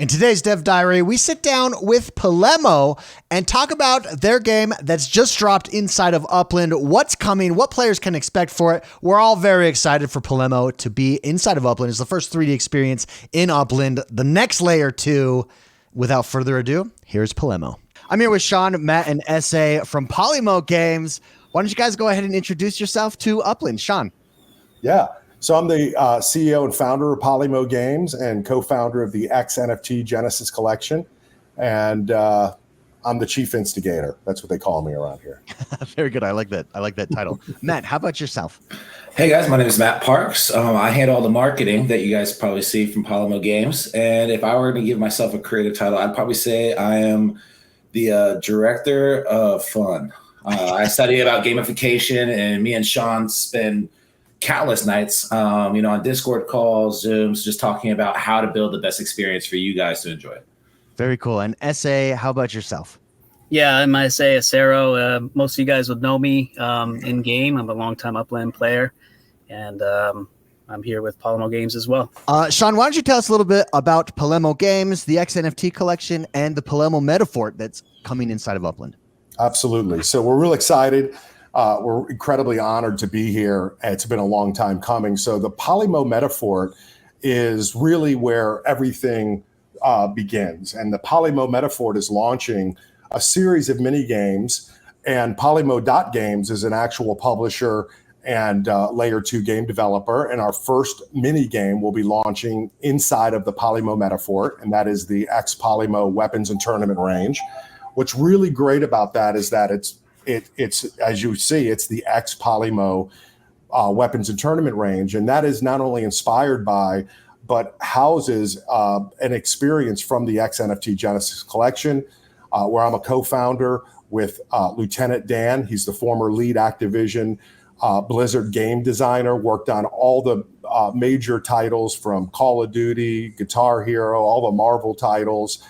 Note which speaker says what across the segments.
Speaker 1: In today's Dev Diary, we sit down with Polemo and talk about their game that's just dropped inside of Upland, what's coming, what players can expect for it. We're all very excited for Polemo to be inside of Upland. It's the first 3D experience in Upland, the next layer 2. Without further ado, here's Polemo. I'm here with Sean, Matt, and SA from Polemo Games. Why don't you guys go ahead and introduce yourself to Upland? Sean.
Speaker 2: Yeah. So I'm the CEO and founder of Polemo Games and co-founder of the X NFT Genesis collection. And I'm the chief instigator. That's what they call me around here.
Speaker 1: Very good. I like that. I like that title. Matt, how about yourself?
Speaker 3: Hey guys, my name is Matt Parks. I handle all the marketing that you guys probably see from Polemo Games. And if I were to give myself a creative title, I'd probably say I am the director of fun. I study about gamification, and me and Sean spend countless nights, on Discord calls, Zooms, just talking about how to build the best experience for you guys to enjoy.
Speaker 1: Very cool. And SA, how about yourself?
Speaker 4: Yeah, I'm SA Acero. Most of you guys would know me in game. I'm a longtime Upland player, and I'm here with Polemo Games as well.
Speaker 1: Sean, why don't you tell us a little bit about Polemo Games, the X NFT collection, and the Polemo Metaphor that's coming inside of Upland?
Speaker 2: Absolutely. So we're real excited. We're incredibly honored to be here. It's been a long time coming. So the Polemo Metaphor is really where everything begins. And the Polemo Metaphor is launching a series of mini games, and Polemo.games is an actual publisher and layer 2 game developer. And our first mini game will be launching inside of the Polemo Metaphor, and that is the X Polemo Weapons and Tournament Range. What's really great about that is that it's as you see, it's the X Polemo Weapons and Tournament Range, and that is not only inspired by, but houses an experience from the X NFT Genesis collection, where I'm a co-founder with Lieutenant Dan. He's the former lead Activision Blizzard game designer, worked on all the major titles from Call of Duty, Guitar Hero, all the Marvel titles.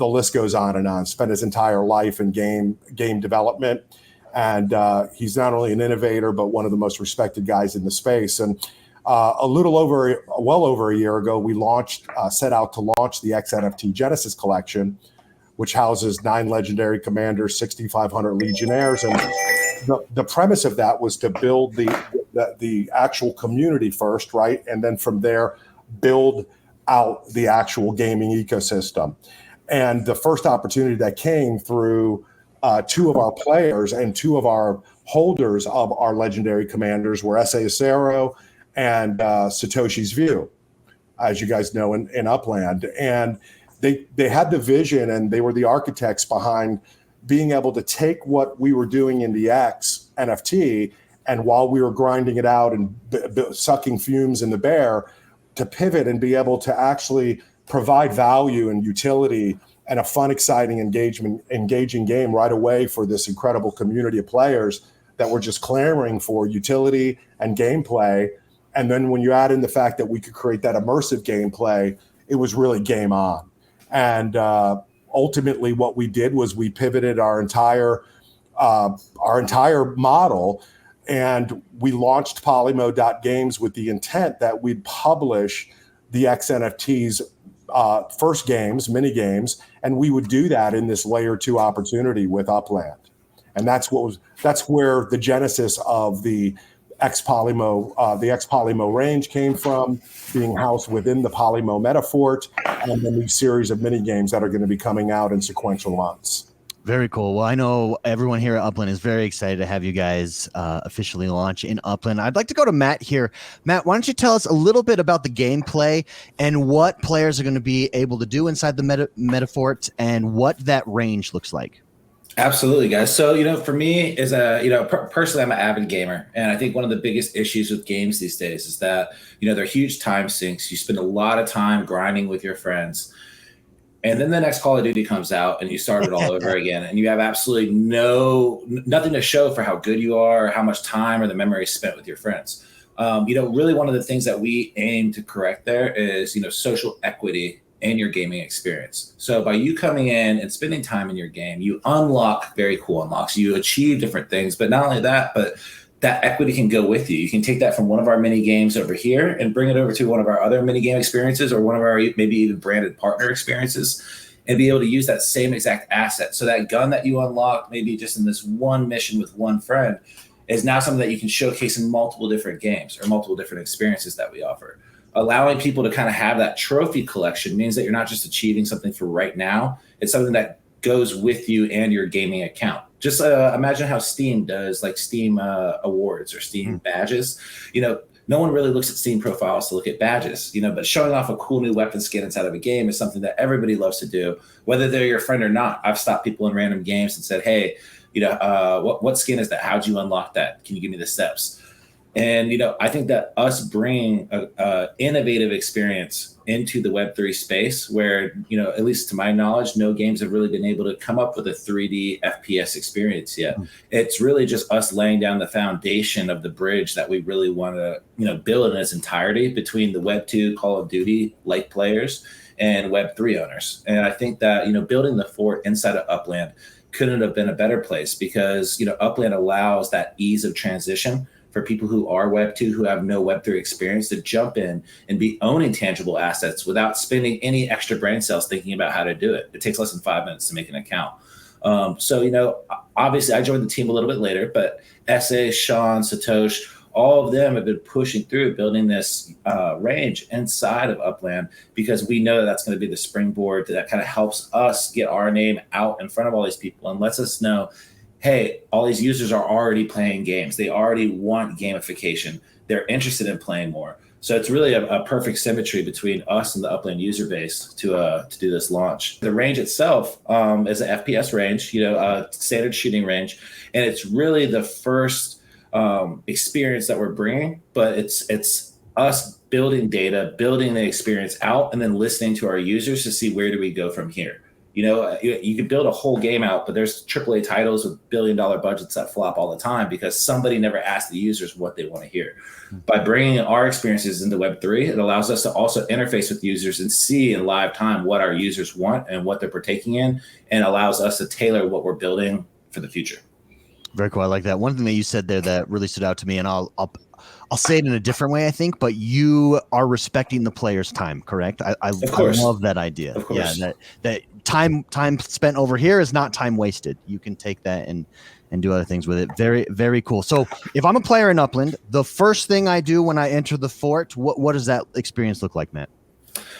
Speaker 2: The list goes on and on. Spent his entire life in game development. And he's not only an innovator, but one of the most respected guys in the space. And well over a year ago, we set out to launch the X NFT Genesis collection, which houses 9 legendary commanders, 6,500 legionnaires. And the premise of that was to build the actual community first, right? And then from there, build out the actual gaming ecosystem. And the first opportunity that came through 2 of our players and 2 of our holders of our legendary commanders were SA Acero and Satoshi's View, as you guys know, in Upland. And they had the vision, and they were the architects behind being able to take what we were doing in the X NFT, and while we were grinding it out and sucking fumes in the bear, to pivot and be able to actually provide value and utility and a fun, exciting, engaging game right away for this incredible community of players that were just clamoring for utility and gameplay. And then when you add in the fact that we could create that immersive gameplay, it was really game on. And ultimately what we did was we pivoted our entire model, and we launched Polemo.games with the intent that we'd publish the X NFT's first games, mini games, and we would do that in this layer 2 opportunity with Upland. And that's where the genesis of the X Polemo Range came from, being housed within the Polemo Metaphor, and the new series of mini games that are going to be coming out in sequential months.
Speaker 1: Very cool. Well, I know everyone here at Upland is very excited to have you guys officially launch in Upland. I'd like to go to Matt here. Matt, why don't you tell us a little bit about the gameplay and what players are going to be able to do inside the Metaphor and what that range looks like?
Speaker 3: Absolutely, guys. So, for me, personally, I'm an avid gamer. And I think one of the biggest issues with games these days is that, they're huge time sinks. You spend a lot of time grinding with your friends. And then the next Call of Duty comes out and you start it all over again. And you have absolutely nothing to show for how good you are, or how much time or the memory spent with your friends. Really one of the things that we aim to correct there is, social equity in your gaming experience. So by you coming in and spending time in your game, you unlock very cool unlocks. You achieve different things, but not only that, but that equity can go with you. You can take that from one of our mini games over here and bring it over to one of our other mini game experiences, or one of our maybe even branded partner experiences, and be able to use that same exact asset. So that gun that you unlock maybe just in this one mission with one friend is now something that you can showcase in multiple different games or multiple different experiences that we offer. Allowing people to kind of have that trophy collection means that you're not just achieving something for right now. It's something that goes with you and your gaming account. Just imagine how Steam does, like Steam awards or Steam badges. No one really looks at Steam profiles to look at badges, but showing off a cool new weapon skin inside of a game is something that everybody loves to do, whether they're your friend or not. I've stopped people in random games and said, hey, what skin is that? How'd you unlock that? Can you give me the steps? And, I think that us bringing a innovative experience into the Web3 space where, at least to my knowledge, no games have really been able to come up with a 3D FPS experience yet. It's really just us laying down the foundation of the bridge that we really want to, build in its entirety between the Web2 Call of Duty like players and Web3 owners. And I think that, building the fort inside of Upland couldn't have been a better place because, Upland allows that ease of transition for people who are Web2, who have no Web3 experience, to jump in and be owning tangible assets without spending any extra brain cells thinking about how to do it. It takes less than 5 minutes to make an account. So, obviously I joined the team a little bit later, but SA, Sean, Satosh, all of them have been pushing through building this range inside of Upland because we know that that's going to be the springboard that kind of helps us get our name out in front of all these people and lets us know, hey, all these users are already playing games. They already want gamification. They're interested in playing more. So it's really a perfect symmetry between us and the Upland user base to do this launch. The range itself is an FPS range, standard shooting range, and it's really the first experience that we're bringing. But it's us building data, building the experience out, and then listening to our users to see where do we go from here. You could build a whole game out, but there's AAA titles with billion-dollar budgets that flop all the time because somebody never asked the users what they want to hear. By bringing our experiences into Web3, it allows us to also interface with users and see in live time what our users want and what they're partaking in, and allows us to tailor what we're building for the future.
Speaker 1: Very cool. I like that. One thing that you said there that really stood out to me, and I'll say it in a different way, I think, but you are respecting the player's time, correct? I love that idea.
Speaker 3: Of course.
Speaker 1: Yeah, that time spent over here is not time wasted. You can take that and do other things with it. Very, very cool. So if I'm a player in Upland, the first thing I do when I enter the fort, what does that experience look like, Matt?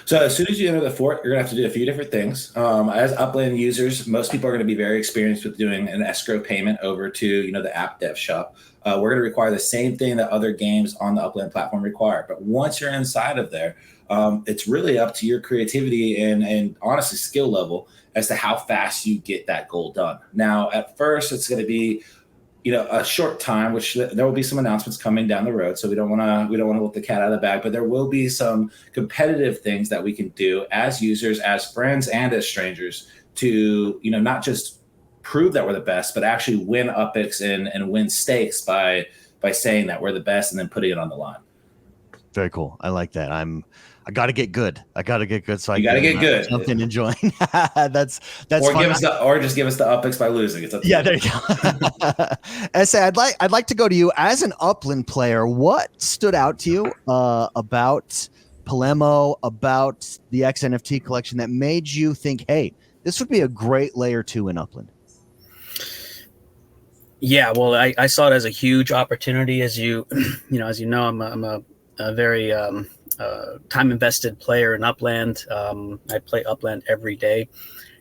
Speaker 3: So as soon as you enter the fort, you're going to have to do a few different things. As Upland users, most people are going to be very experienced with doing an escrow payment over to, the app dev shop. We're going to require the same thing that other games on the Upland platform require. But once you're inside of there, it's really up to your creativity and honestly skill level as to how fast you get that goal done. Now, at first, it's going to be a short time, which there will be some announcements coming down the road. So we don't want to let the cat out of the bag, but there will be some competitive things that we can do as users, as friends, and as strangers to, not just prove that we're the best, but actually win upics and win stakes by saying that we're the best and then putting it on the line.
Speaker 1: Very cool. I like that. I got to get good. So
Speaker 3: you got to get good.
Speaker 1: Jump in and join. that's
Speaker 3: or
Speaker 1: fun.
Speaker 3: Just give us the upics by losing. It's up to you.
Speaker 1: There you go. SA, I'd like to go to you as an Upland player. What stood out to you about Polemo, about the X NFT collection that made you think, hey, this would be a great layer 2 in Upland?
Speaker 4: Yeah, well, I saw it as a huge opportunity. As you know, I'm a very time invested player in Upland. I play Upland every day,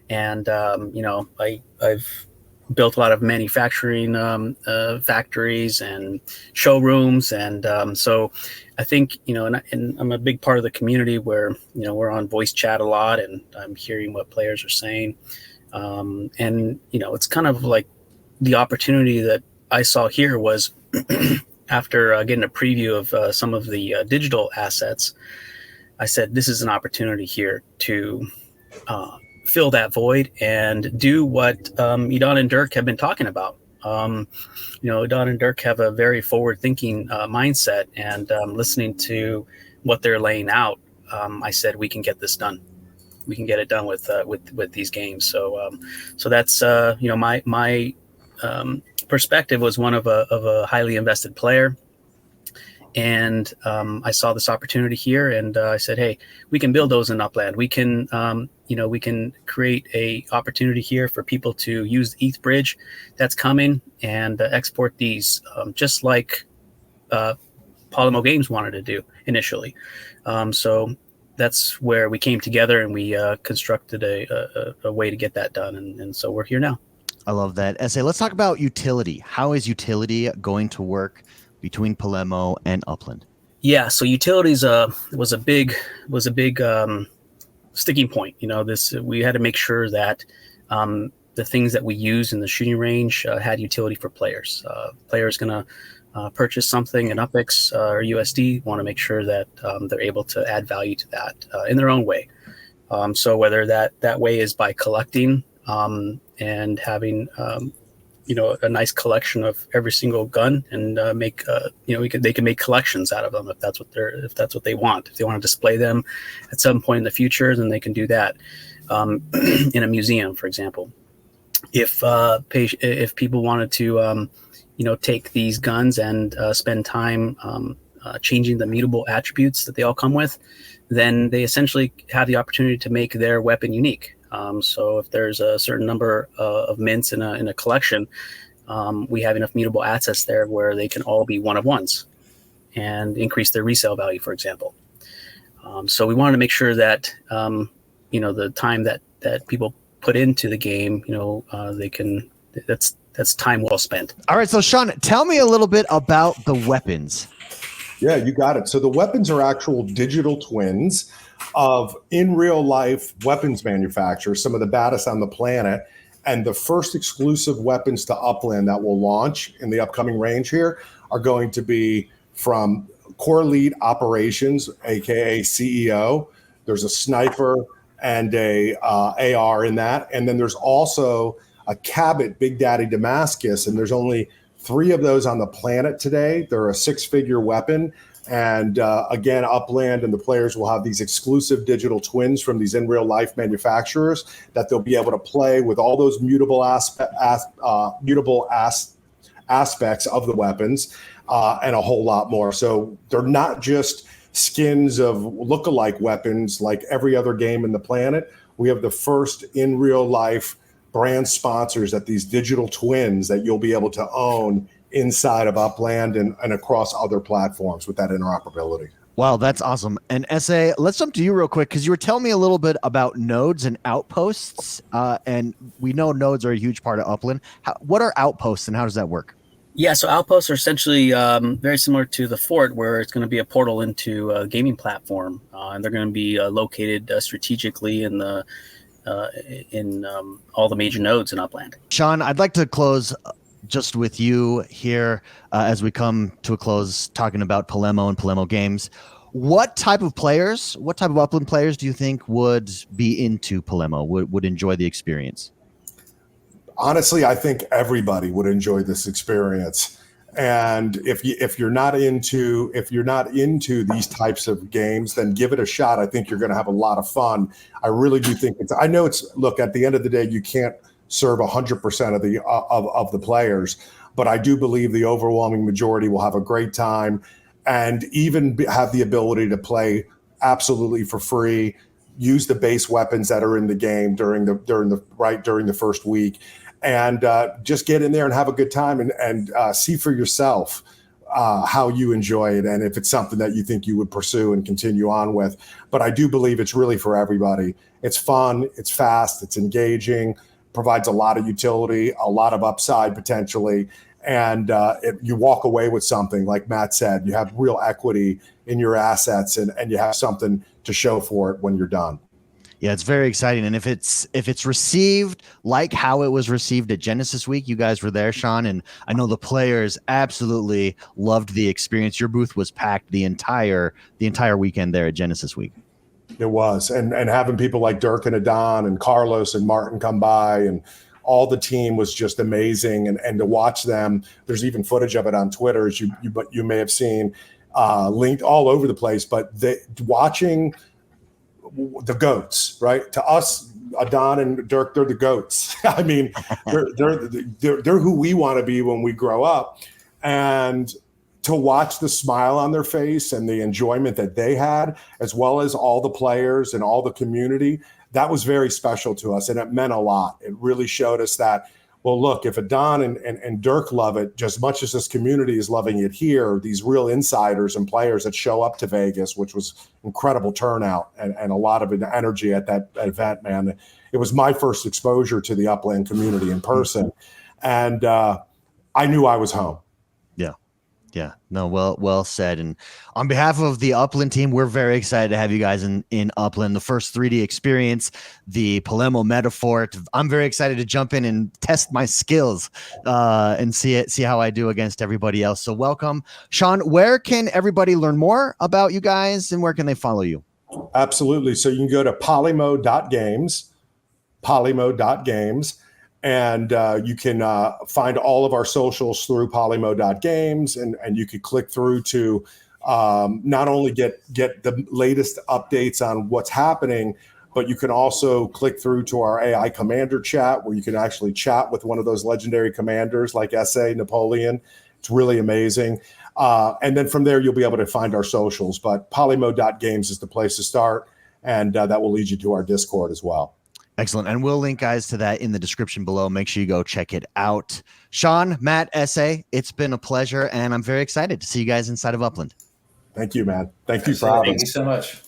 Speaker 4: and I've built a lot of manufacturing factories and showrooms, and so I think and I'm a big part of the community where we're on voice chat a lot, and I'm hearing what players are saying, and it's kind of like the opportunity that I saw here was after getting a preview of some of the digital assets. I said, this is an opportunity here to fill that void and do what Idan and Dirk have been talking about. Idan and Dirk have a very forward-thinking mindset, and listening to what they're laying out, I said, we can get this done. We can get it done with these games. So that's my perspective was one of a highly invested player. And I saw this opportunity here, and I said, "Hey, we can build those in Upland. We can, we can create a opportunity here for people to use the ETH bridge that's coming and export these, just like Polemo Games wanted to do initially." So that's where we came together, and we constructed a way to get that done, and so we're here now.
Speaker 1: I love that. SA, let's talk about utility. How is utility going to work between Polemo and Upland?
Speaker 4: Yeah, so utilities was a big sticking point. We had to make sure that the things that we use in the shooting range had utility for players. Players gonna purchase something in UPX or USD, want to make sure that they're able to add value to that in their own way. So whether that way is by collecting and having a nice collection of every single gun, and make they can make collections out of them if that's what they want. If they want to display them at some point in the future, then they can do that in a museum, for example. If people wanted to take these guns and spend time changing the mutable attributes that they all come with, then they essentially have the opportunity to make their weapon unique. So if there's a certain number of mints in a collection, we have enough mutable assets there where they can all be one of ones and increase their resale value, for example. So we wanted to make sure that the time that people put into the game, that's time well spent.
Speaker 1: All right, so Sean, tell me a little bit about the weapons.
Speaker 2: Yeah, you got it. So the weapons are actual digital twins of in real life weapons manufacturers, some of the baddest on the planet. And the first exclusive weapons to Upland that will launch in the upcoming range here are going to be from Core Elite Operations, aka CEO. There's a sniper and a AR in that. And then there's also a Cabot Big Daddy Damascus, and there's only 3 of those on the planet today. They're a 6-figure weapon. And again, Upland and the players will have these exclusive digital twins from these in real life manufacturers that they'll be able to play with all those mutable aspects of the weapons and a whole lot more. So they're not just skins of lookalike weapons like every other game in the planet. We have the first in real life brand sponsors at these digital twins that you'll be able to own inside of Upland and across other platforms with that interoperability.
Speaker 1: Wow, that's awesome. And SA, let's jump to you real quick, because you were telling me a little bit about nodes and outposts, and we know nodes are a huge part of Upland. What are outposts, and how does that work?
Speaker 4: Yeah, so outposts are essentially very similar to the fort, where it's going to be a portal into a gaming platform, and they're going to be located strategically in all the major nodes in Upland.
Speaker 1: Sean, I'd like to close just with you here as we come to a close talking about Polemo and Polemo Games. What type of Upland players do you think would be into Polemo, would enjoy the experience?
Speaker 2: Honestly, I think everybody would enjoy this experience. And if you're not into these types of games, then give it a shot. I think you're going to have a lot of fun. I really do think look, at the end of the day, you can't serve 100% of the players, but I do believe the overwhelming majority will have a great time and even have the ability to play absolutely for free, use the base weapons that are in the game during the first week, and just get in there and have a good time and see for yourself how you enjoy it and if it's something that you think you would pursue and continue on with. But I do believe it's really for everybody. It's fun, it's fast, it's engaging, provides a lot of utility, a lot of upside potentially, and you walk away with something, like Matt said, you have real equity in your assets and you have something to show for it when you're done.
Speaker 1: Yeah, it's very exciting. And if it's received like how it was received at Genesis Week, you guys were there, Sean, and I know the players absolutely loved the experience. Your booth was packed the entire weekend there at Genesis Week.
Speaker 2: It was, and having people like Dirk and Adon and Carlos and Martin come by, and all the team was just amazing. And to watch them, there's even footage of it on Twitter, as you may have seen, linked all over the place. But watching the GOATs, right? To us, Adon and Dirk, they're the goats. I mean, they're who we want to be when we grow up. And to watch the smile on their face and the enjoyment that they had, as well as all the players and all the community, that was very special to us. And it meant a lot. It really showed us that, well, look, if Adon and Dirk love it just as much as this community is loving it here, these real insiders and players that show up to Vegas, which was incredible turnout and a lot of energy at that event, man. It was my first exposure to the Upland community in person. And I knew I was home.
Speaker 1: Yeah, no, well said. And on behalf of the Upland team, we're very excited to have you guys in Upland, the first 3D experience, the Polemo Metaphor. I'm very excited to jump in and test my skills and see how I do against everybody else. So welcome. Sean, where can everybody learn more about you guys and where can they follow you?
Speaker 2: Absolutely. So you can go to polemo.games, and you can find all of our socials through polemo.games, and you can click through to not only get the latest updates on what's happening, but you can also click through to our AI commander chat, where you can actually chat with one of those legendary commanders like SA, Napoleon. It's really amazing. And then from there, you'll be able to find our socials. But polemo.games is the place to start, and that will lead you to our Discord as well.
Speaker 1: Excellent. And we'll link guys to that in the description below. Make sure you go check it out. Sean, Matt, SA, it's been a pleasure, and I'm very excited to see you guys inside of Upland.
Speaker 2: Thank you, man. Thank you for having us.
Speaker 3: Thank you so much.